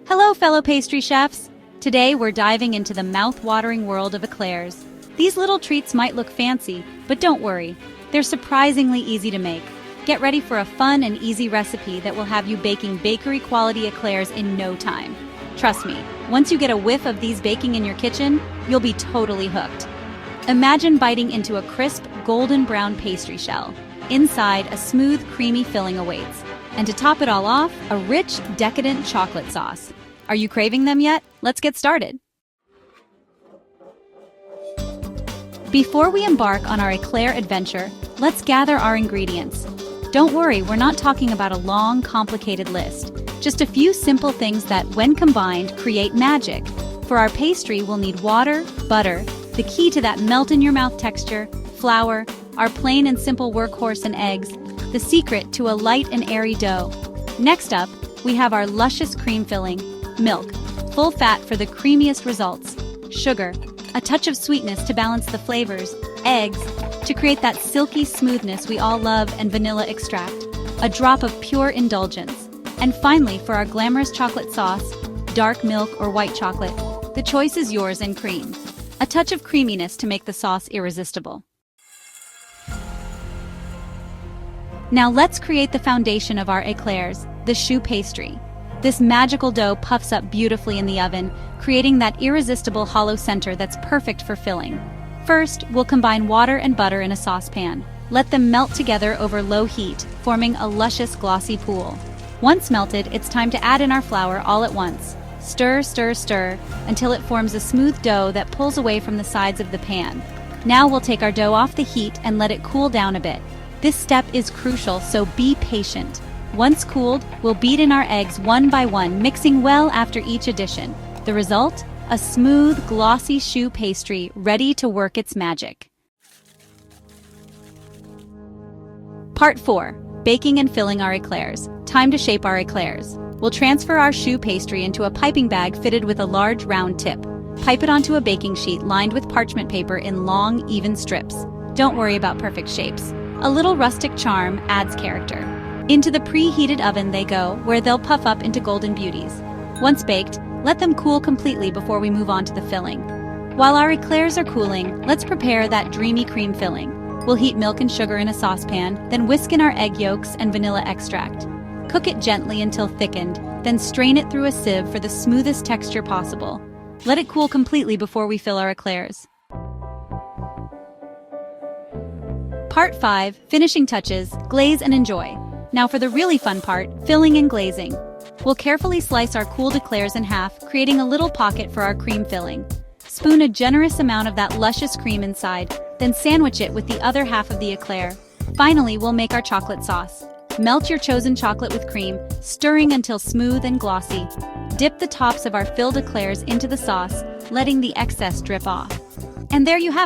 Hello, fellow pastry chefs! Today we're diving into the mouth-watering world of eclairs. These little treats might look fancy, but don't worry, they're surprisingly easy to make. Get ready for a fun and easy recipe that will have you baking bakery-quality eclairs in no time. Trust me, once you get a whiff of these baking in your kitchen, you'll be totally hooked. Imagine biting into a crisp, golden brown pastry shell. Inside, a smooth, creamy filling awaits. And to top it all off, a rich, decadent chocolate sauce. Are you craving them yet? Let's get started. Before we embark on our eclair adventure, let's gather our ingredients. Don't worry, we're not talking about a long, complicated list. Just a few simple things that, when combined, create magic. For our pastry, we'll need water, butter, the key to that melt-in-your-mouth texture, flour, our plain and simple workhorse and eggs, the secret to a light and airy dough. Next up, we have our luscious cream filling, milk, full fat for the creamiest results, sugar, a touch of sweetness to balance the flavors, eggs, to create that silky smoothness we all love, and vanilla extract, a drop of pure indulgence. And finally, for our glamorous chocolate sauce, dark milk or white chocolate, the choice is yours, and cream. A touch of creaminess to make the sauce irresistible. Now let's create the foundation of our eclairs, the choux pastry. This magical dough puffs up beautifully in the oven, creating that irresistible hollow center that's perfect for filling. First, we'll combine water and butter in a saucepan. Let them melt together over low heat, forming a luscious, glossy pool. Once melted, it's time to add in our flour all at once. Stir, stir, stir, until it forms a smooth dough that pulls away from the sides of the pan. Now we'll take our dough off the heat and let it cool down a bit. This step is crucial, so be patient. Once cooled, we'll beat in our eggs one by one, mixing well after each addition. The result? A smooth, glossy choux pastry ready to work its magic. Part 4. Baking and filling our eclairs. Time to shape our eclairs. We'll transfer our choux pastry into a piping bag fitted with a large round tip. Pipe it onto a baking sheet lined with parchment paper in long, even strips. Don't worry about perfect shapes. A little rustic charm adds character. Into the preheated oven they go, where they'll puff up into golden beauties. Once baked, let them cool completely before we move on to the filling. While our eclairs are cooling, let's prepare that dreamy cream filling. We'll heat milk and sugar in a saucepan, then whisk in our egg yolks and vanilla extract. Cook it gently until thickened, then strain it through a sieve for the smoothest texture possible. Let it cool completely before we fill our eclairs. Part 5. Finishing touches, glaze and enjoy. Now for the really fun part, filling and glazing. We'll carefully slice our cooled eclairs in half, creating a little pocket for our cream filling. Spoon a generous amount of that luscious cream inside, then sandwich it with the other half of the eclair. Finally, we'll make our chocolate sauce. Melt your chosen chocolate with cream, stirring until smooth and glossy. Dip the tops of our filled eclairs into the sauce, letting the excess drip off. And there you have it.